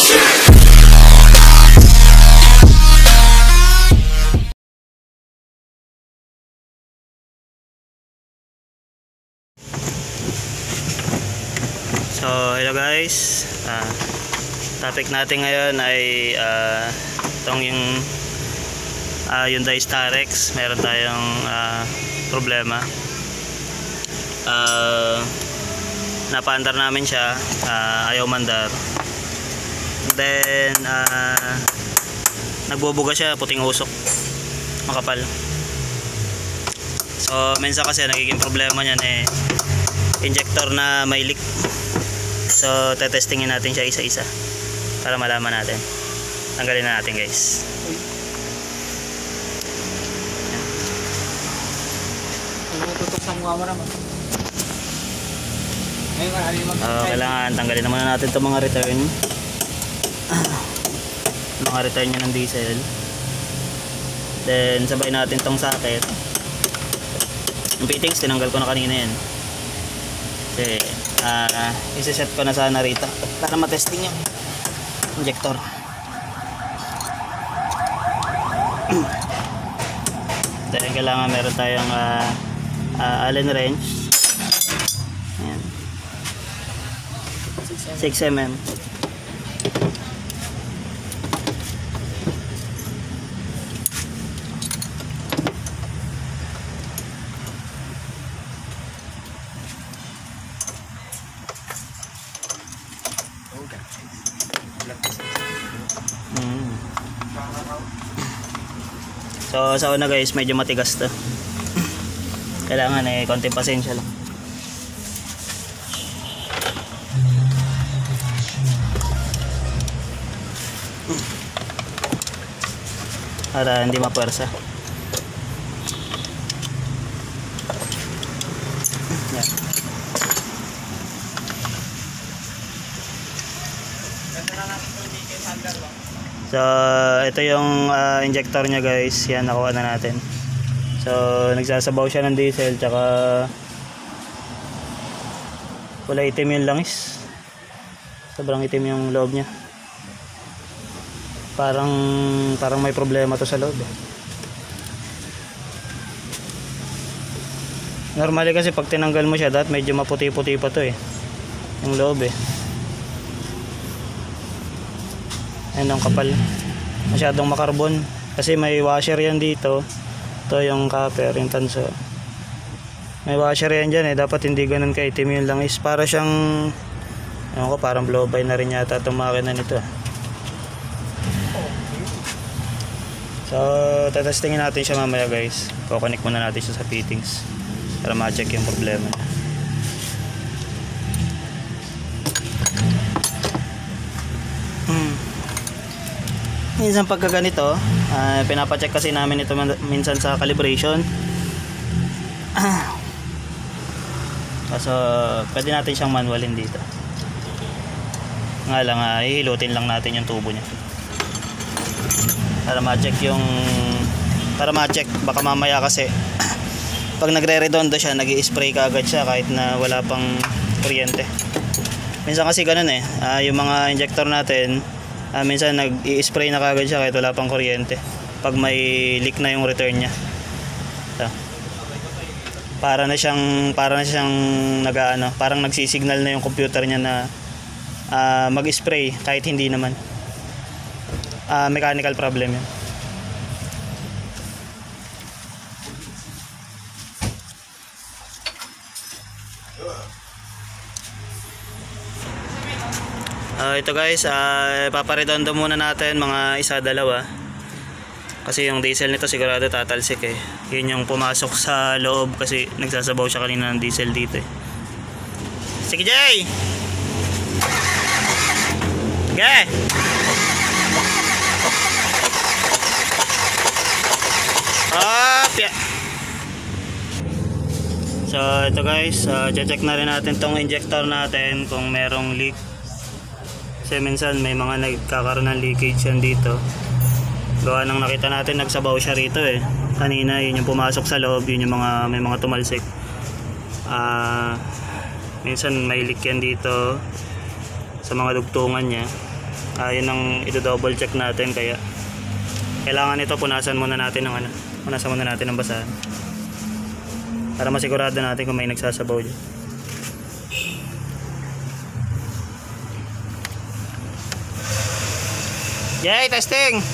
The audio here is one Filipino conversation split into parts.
So hello guys, topic natin ngayon ay itong yung Hyundai Starex. Meron tayong problema. Napaandar namin siya, ayaw mandar. Then nagbubuga siya, puting usok, makapal. So minsan kasi nagiging problema niyan injector na may leak. So tetestingin natin siya isa-isa para malaman natin. Tanggalin na natin guys. Kailangan tanggalin naman natin itong mga return. Mga return niya ng diesel. Then sabay natin itong socket. Yung fittings tinanggal ko na kanina yan. Kasi isa-set ko na sana rito para matesting yung injector. Then kailangan meron tayong Allen wrench. Ayan. 6mm. So sa una guys, medyo matigas to. Kailangan konting pasensya lang. Para hindi mapuwersa. Yan. So ito yung injector nya guys. Yan, nakuha na natin. So nagsasabaw siya ng diesel, tsaka kulay itim yung langis. Sobrang itim yung loob nya. Parang may problema to sa loob. Normally kasi pag tinanggal mo siya, dapat medyo maputi-puti pa to yung loob Ayan ang kapal. Masyadong makarbon. Kasi may washer yan dito. Ito yung copper, yung tanso. May washer yan dyan Dapat hindi ganun kaitim yung langis. Para siyang parang blow by na rin yata itong makina nito. So tetestingin natin siya mamaya guys. Kukonek muna natin siya sa fittings para ma-check yung problema niya. Minsan pagka ganito, pinapacheck kasi namin ito minsan sa calibration. So pwede natin siyang manualin dito. Nga lang, hihilutin lang natin yung tubo niya para ma-check baka mamaya kasi pag nagre-redondo siya, nag-i-spray kaagad siya kahit na wala pang kuryente. Minsan kasi ganun yung mga injector natin, minsan nag-i-spray na kaagad siya kahit wala pang kuryente pag may leak na yung return nya. So, para na siyang parang nagsisignal na yung computer nya na mag-spray kahit hindi naman. Mechanical problem yun. Ito guys, paparedondo muna natin mga isa-dalawa kasi yung diesel nito sigurado tatalsik yun yung pumasok sa loob kasi nagsasabaw siya kanina ng diesel dito Sige Jay! Sige! So ito guys, check na rin natin tong injector natin kung merong leak. Kasi minsan may mga nagkakaroon ng leakage yan dito. Gawa nang nakita natin nagsabaw siya rito kanina, yun yung pumasok sa loob, yun yung may mga tumalsik. Minsan may leak yan dito sa mga dugtungan niya. Yun ang i-double check natin, kaya kailangan ito punasan muna natin ng punasan muna natin ng basahan para masigurado natin kung may nagsasabaw dyan. Yay, testing!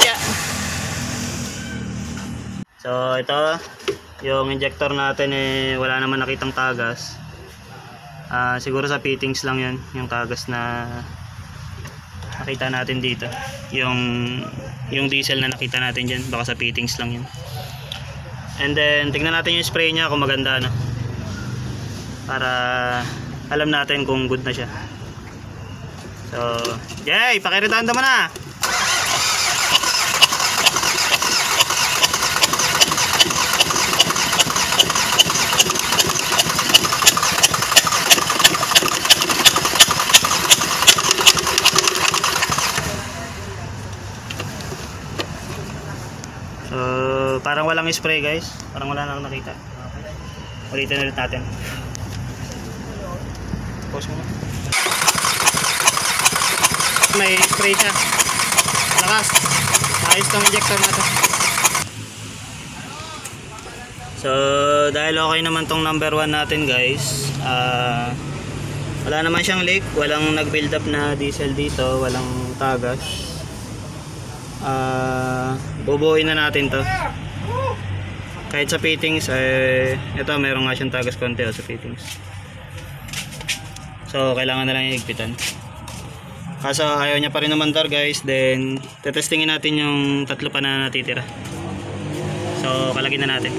Yeah. So ito, yung injector natin wala naman nakitang tagas. Siguro sa fittings lang yun, yung tagas na nakita natin dito. Yung diesel na nakita natin dyan, baka sa fittings lang yun. And then tignan natin yung spray nya kung maganda na, para alam natin kung good na siya. So yay, pakiretanda mo na. Parang walang spray guys, parang wala na akong nakita. Ulitin ulit natin. Pause mo na. May spray siya. Lakas. Ayos tong injector na to. So dahil okay naman tong number 1 natin guys, wala naman siyang leak, walang nag build up na diesel dito, walang tagas. Bubuuin na natin to. Kahit sa fittings, ito meron nga siyang tagas konti sa fittings. So kailangan na lang iigpitan. Kaso ayaw niya pa rin umandar guys. Then tetestingin natin yung tatlo pa na natitira. So kalagin na natin.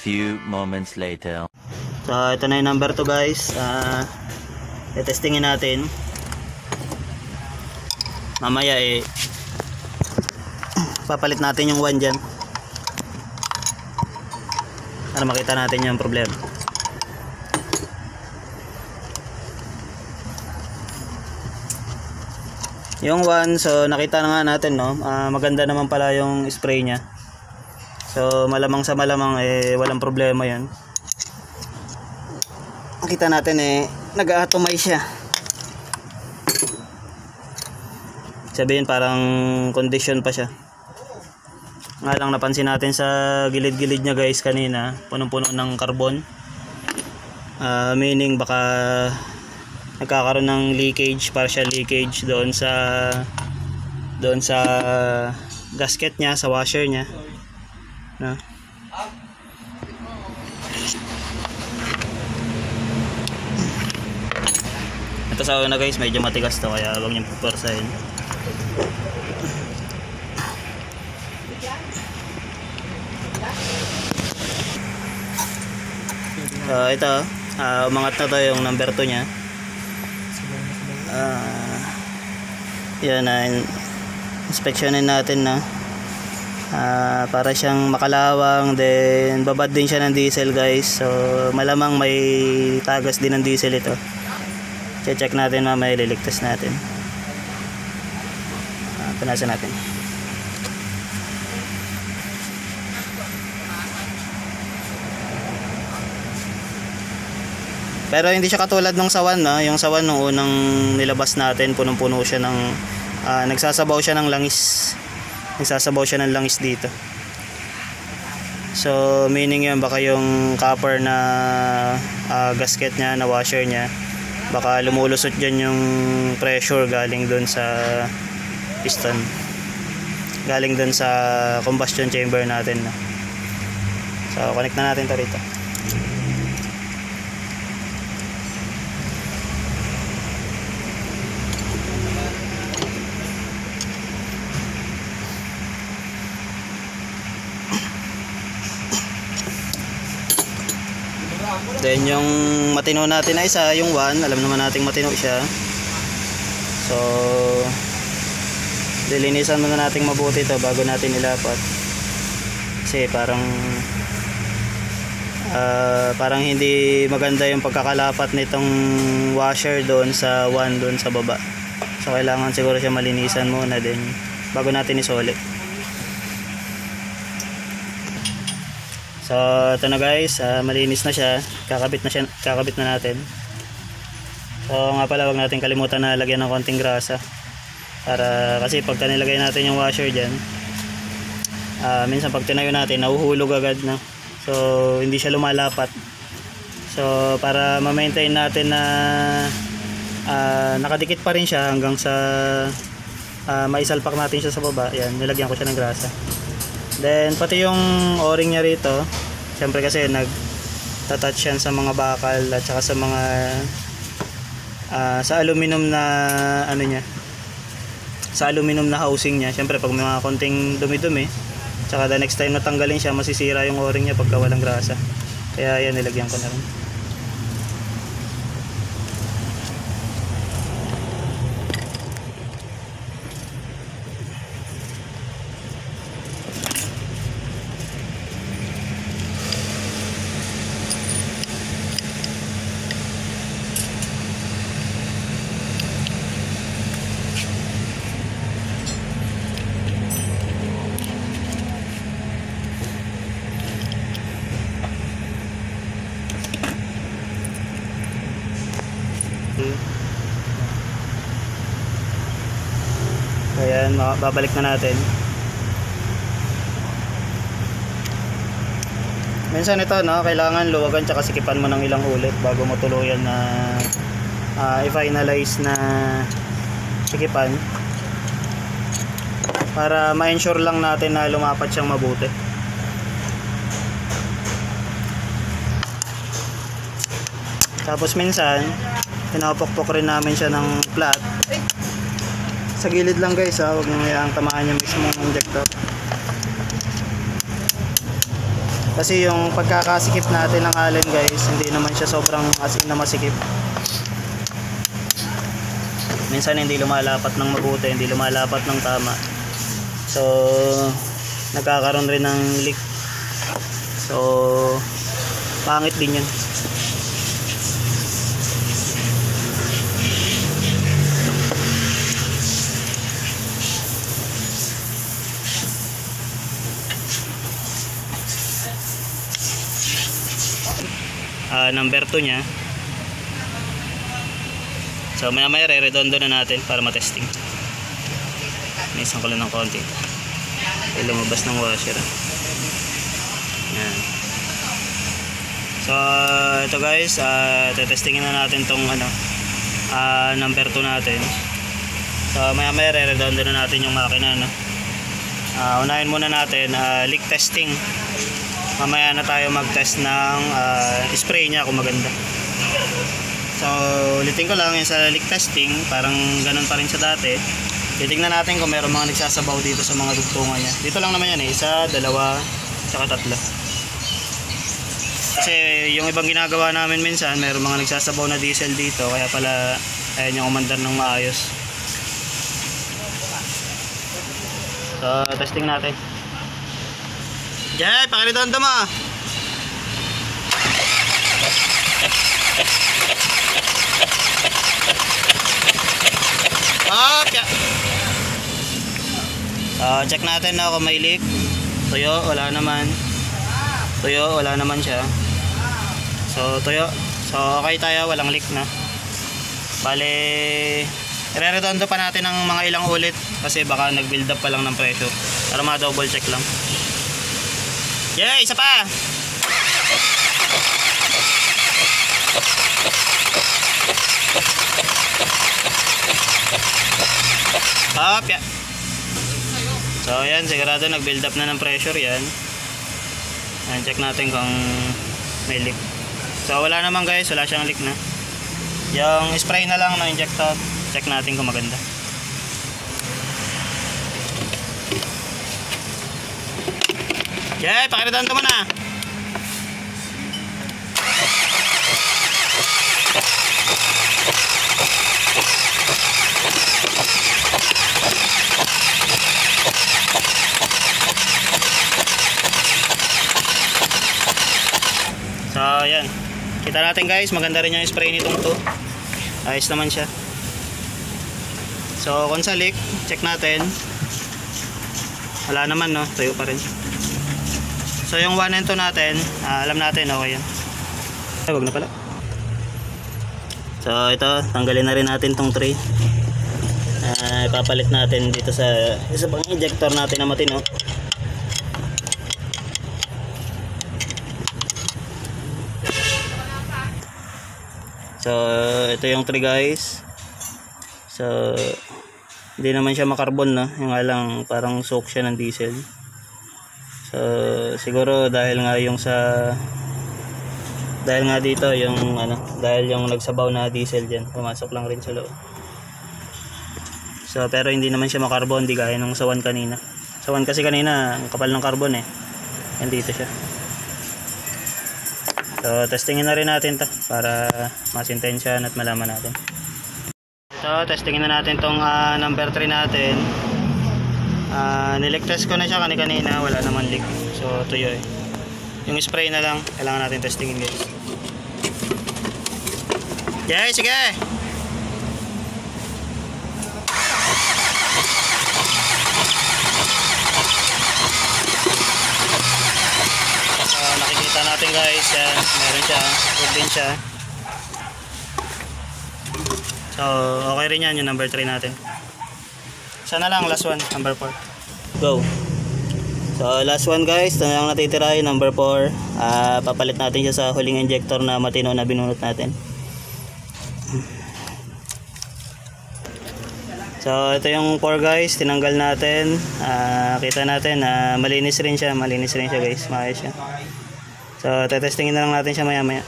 Few moments later. So ito na yung number 2 guys. Tetestingin natin. Mamaya papalit natin yung 1 dyan para makita natin yung problema. Yung 1, so nakita na nga natin, no? Maganda naman pala yung spray nya. So malamang sa malamang walang problema yan. Nakita natin nag-atomize siya. Sabihin parang condition pa siya. Nga lang napansin natin sa gilid-gilid niya guys kanina, punong-puno ng carbon. Meaning baka nagkakaroon ng leakage, partial leakage doon sa gasket niya, sa washer niya. No? Ito sa una guys, medyo matigas to kaya huwag niyong pupersahin. Ito, umangat na to yung number 2 nya. Yan, inspeksyonin natin na para siyang makalawang. Then babad din siya ng diesel guys. So malamang may tagas din ng diesel ito. Check natin mamaya, liligtas natin. Punasan natin. Pero hindi siya katulad nung sa 1, no? Yung sa 1 nung unang nilabas natin, punong-puno siya ng nagsasabaw siya ng langis. Nagsasabaw siya ng langis dito. So meaning yun, baka yung copper na gasket niya, na washer niya, baka lumulusot dyan yung pressure galing dun sa piston, galing dun sa combustion chamber natin, no? So connect na natin ito rito. Then yung matino natin na isa, yung 1, alam naman nating matino siya. So dilinisan muna nating mabuti ito bago natin ilapat. Kasi parang hindi maganda yung pagkakalapat nitong washer doon sa 1 doon sa baba. So kailangan siguro siya malinisan muna din bago natin isulit. So So ito na guys, malinis na siya. Kakabit na natin. So nga pala, wag natin kalimutan na lagyan ng konting grasa. Kasi pagka nilagay natin yung washer dyan, minsan pag tinayo natin, nahuhulog agad na. So hindi siya lumalapat. So para ma-maintain natin na nakadikit pa rin siya hanggang sa maisalpak natin siya sa baba. Yan, nilagyan ko siya ng grasa. Then pati yung o-ring niya rito, syempre kasi nag-touch yan sa mga bakal at saka sa mga sa aluminum na ano niya, sa aluminum na housing niya. Syempre pag may mga konting dumi-dumi, tsaka the next time na tanggalin siya, masisira yung o-ring niya pagka walang grasa. Kaya yan, nilagyan ko na rin. Ayan, babalik na natin. Minsan ito, no, kailangan luwagan tsaka sikipan mo ng ilang ulit bago mo tuluyan na i-finalize na sikipan, para ma-ensure lang natin na lumapat siyang mabuti. Tapos minsan pinapokpok rin namin siya ng flat sa gilid lang guys, huwag nyo hayaan tamaan yung mismong injector. Kasi yung pagkakasikip natin ng allen guys, hindi naman siya sobrang asin na masikip. Minsan hindi lumalapat ng mabuti, hindi lumalapat ng tama. So nagkakaroon rin ng leak. So pangit din yun. Number 2 nya. So maya maya re-redondo na natin para matesting. Nisan ko lang ng konti. Ay lumabas ng washer. Yan. So ito guys, testingin na natin tong number 2 natin. So maya maya re-redondo na natin yung makina, no? Unahin muna natin leak testing. Mamaya na tayo mag-test ng spray niya kung maganda. So ulitin ko lang yung sa leak testing, parang ganun pa rin sa dati. Titingnan natin kung meron mga nagsasabaw dito sa mga dugtungan niya. Dito lang naman yan, isa, dalawa, tsaka tatlo. Kasi yung ibang ginagawa namin minsan, meron mga nagsasabaw na diesel dito, kaya pala ayan yung umandar ng maayos. So testing natin. Jay, pakiliton mo. Okay. Check natin na kung may leak. Tuyo, wala naman. Tuyo, wala naman siya. So, tuyo. So, okay tayo, walang leak na. Bale, i-redondo pa natin ng mga ilang ulit kasi baka nag-build up pa lang ng pressure. Para ma-double check lang. Yeah, isa pa. Up, yeah. So yan, sigurado nag-build up na ng pressure yan. Ayan, check natin kung may leak. So wala naman guys, wala siyang leak na. Yung spray na lang ng injector, check natin kung maganda. Jay, pakiritanto mo na. So yan, kita natin guys, maganda rin yung spray nitong to. Ayos naman siya. So kung sa leak, check natin. Wala naman, no, tuyo pa rin. So yung 1 and 2 natin, alam natin okay yan. Ay, wag na pala. So ito, tanggalin na rin natin tong tray. Ipapalit natin dito sa isa pang injector natin na matino. So ito yung tray guys. So hindi naman siya makarbon, no? Yung nga lang parang soak siya ng diesel. So siguro dahil nga dito yung dahil yung nagsabaw na diesel diyan, pumasok lang rin sa loob. So pero hindi naman siya makarbon, di gaya nung sa 1 kanina. Sa 1 kasi kanina ang kapal ng carbon eh. Nandito siya. So testingin na rin natin 'to para masintensyahan at malaman natin. So testingin na natin tong number 3 natin. Nilik test ko na siya kanina, wala naman leak. So tuyo eh. Yung spray na lang kailangan natin testingin guys. Yeah, sige. Nakikita natin guys, yan, meron siya, good din siya. So okay rin yan yung number 3 natin. Sana lang last one, number 4. Go. So last one guys, ito na lang natitira yung number 4. Papalit natin siya sa huling injector na matino na binunot natin. So ito yung 4 guys, tinanggal natin. Kita natin malinis rin siya guys, maayos siya. So tetestingin na lang natin siya maya maya.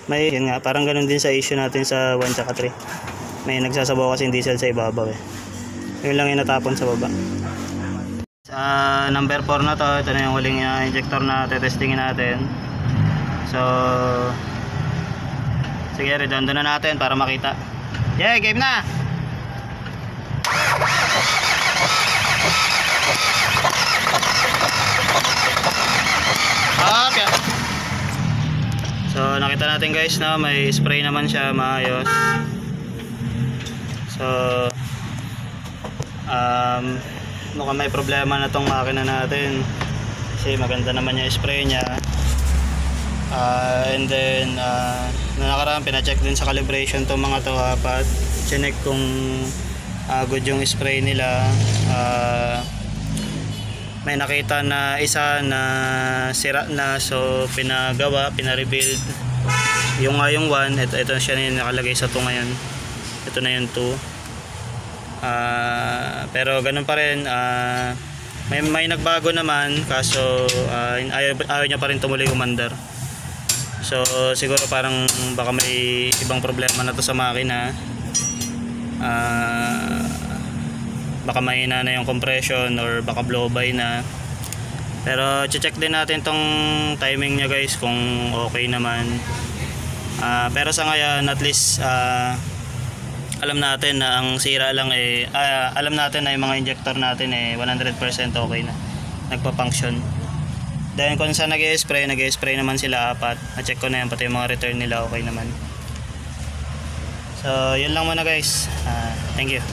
May yun nga, parang ganun din sa issue natin sa 1 tsaka 3. May nagsasabaw kasi diesel sa ibabaw eh. Yun lang yung natapon sa baba. Sa number 4 na to, ito na yung huling injector na tetestingin natin. So sige, redondo na natin para makita. Yeah, game na! Okay. So nakita natin guys na may spray naman siya, maayos. So mukhang may problema na tong makina natin kasi maganda naman yung spray niya. And then na nakaraan pina-check din sa calibration tong mga to, apat. Chinek kung good yung spray nila. May nakita na isa na sira na, so pina-rebuild yung 1. Ito siya na yung nakalagay sa 2 ngayon. Ito na yung 2. Pero ganun pa rin, may nagbago naman, kaso ayaw niya pa rin tumuloy umandar. So siguro parang baka may ibang problema na to sa makina. Baka mahina na yung compression or baka blow by na. Pero check din natin tong timing niya guys kung okay naman. Pero sa ngayon at least alam natin na ang sira lang alam natin na yung mga injector natin 100% okay na, nagpa-function. Then kung saan nag-spray naman sila 4. Na-check ko na yan, pati yung mga return nila okay naman. So yun lang muna guys. Thank you.